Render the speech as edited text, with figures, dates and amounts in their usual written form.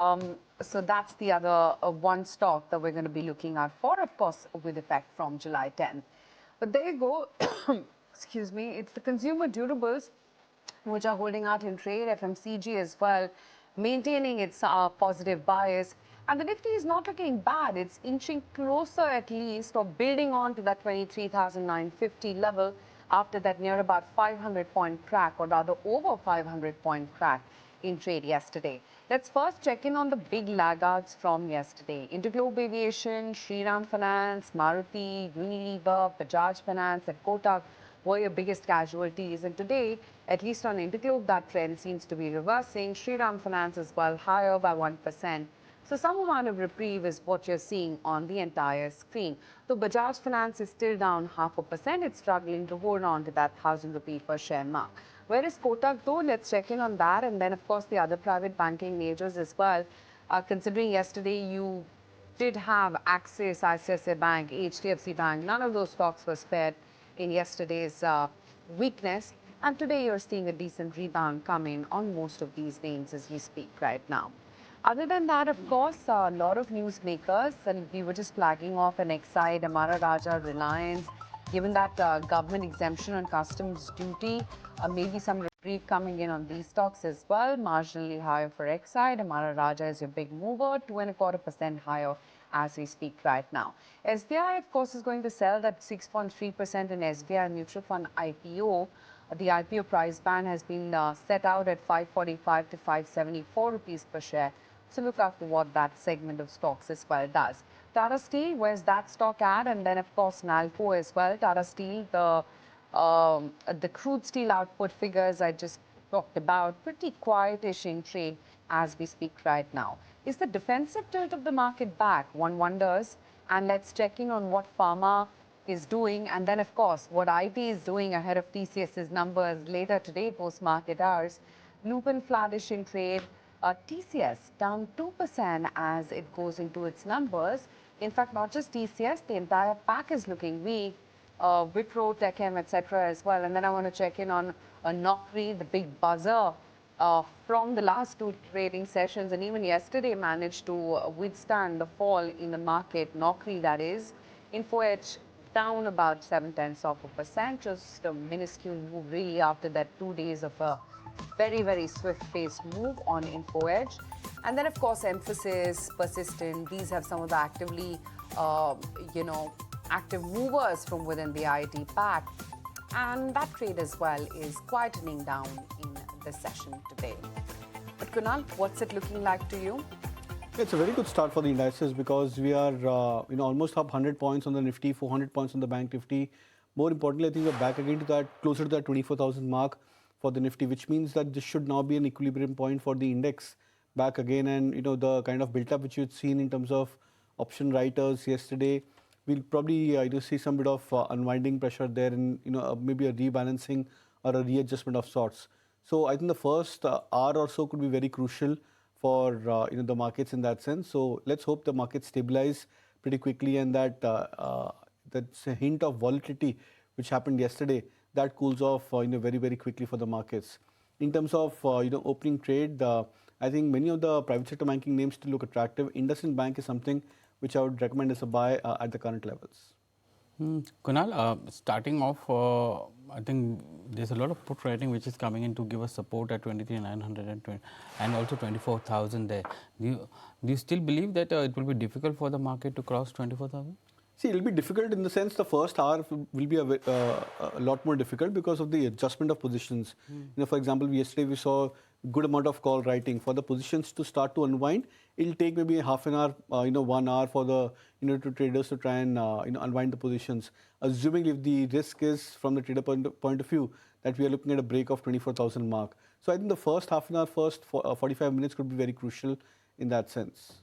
So that's the other one stock that we're going to be looking at for, of course, with effect from July 10th. But there you go. Excuse me. It's the consumer durables which are holding out in trade, FMCG as well, maintaining its positive bias. And the Nifty is not looking bad. It's inching closer at least, or building on to that 23,950 level after that near about 500-point crack, or rather over 500-point crack in trade yesterday. Let's first check in on the big laggards from yesterday. Interglobe Aviation, Shriram Finance, Maruti, Unilever, Bajaj Finance and Kotak were your biggest casualties. And today, at least on Interglobe, that trend seems to be reversing. Shriram Finance as well, higher by 1%. So some amount of reprieve is what you're seeing on the entire screen. Though Bajaj Finance is still down 0.5%, it's struggling to hold on to that 1,000 rupee per share mark. Where is Kotak though? Let's check in on that. And then, of course, the other private banking majors as well. Considering yesterday you did have Axis, ICICI Bank, HDFC Bank, none of those stocks were spared in yesterday's weakness. And today you're seeing a decent rebound coming on most of these names as we speak right now. Other than that, of course, a lot of newsmakers, and we were just flagging off an Exide, Amara Raja, Reliance, given that government exemption on customs duty, maybe some reprieve coming in on these stocks as well. Marginally higher for Exide. Amara Raja is your big mover, 2.25% higher as we speak right now. SBI, of course, is going to sell that 6.3% in SBI Mutual Fund IPO. The IPO price band has been set out at 545 to 574 rupees per share. So look after what that segment of stocks as well does. Tata Steel, where's that stock at? And then, of course, Nalco as well. Tata Steel, the crude steel output figures I just talked about, pretty quietish in trade as we speak right now. Is the defensive tilt of the market back? One wonders. And let's check in on what pharma is doing. And then, of course, what IT is doing ahead of TCS's numbers later today, post-market hours. Lupin flattish in trade. TCS down 2% as it goes into its numbers. In fact, not just TCS, the entire pack is looking weak. Wipro, Techem, etc. as well. And then I want to check in on Naukri, the big buzzer from the last two trading sessions, and even yesterday managed to withstand the fall in the market. Naukri, that is. Info Edge down about 0.7%, just a minuscule move really after that 2 days of a very, very swift-paced move on Info Edge. And then, of course, Emphasis, Persistent, these have some of the actively, active movers from within the IT pack. And that trade as well is quietening down in the session today. But Kunal, what's it looking like to you? It's a very good start for the indices because we are almost up 100 points on the Nifty, 400 points on the Bank Nifty. More importantly, I think we're back again to that, closer to that 24,000 mark for the Nifty, which means that this should now be an equilibrium point for the index back again. And the kind of built up which you'd seen in terms of option writers yesterday, we'll probably see some bit of unwinding pressure there, and maybe a rebalancing or a readjustment of sorts. So I think the first hour or so could be very crucial for the markets in that sense. So let's hope the markets stabilize pretty quickly, and that that's a hint of volatility which happened yesterday, that cools off very, very quickly for the markets. In terms of opening trade, I think many of the private sector banking names still look attractive. IndusInd Bank is something which I would recommend as a buy at the current levels. Kunal, starting off, I think there's a lot of put writing which is coming in to give us support at 23,920 and also 24,000 there. Do you still believe that it will be difficult for the market to cross 24,000? See, it will be difficult in the sense the first hour will be a lot more difficult because of the adjustment of positions. For example, yesterday we saw good amount of call writing. For the positions to start to unwind, it'll take maybe half an hour, 1 hour for the to traders to try and unwind the positions. Assuming if the risk is from the trader point of view that we are looking at a break of 24,000 mark. So I think the first half an hour, first 45 minutes could be very crucial in that sense.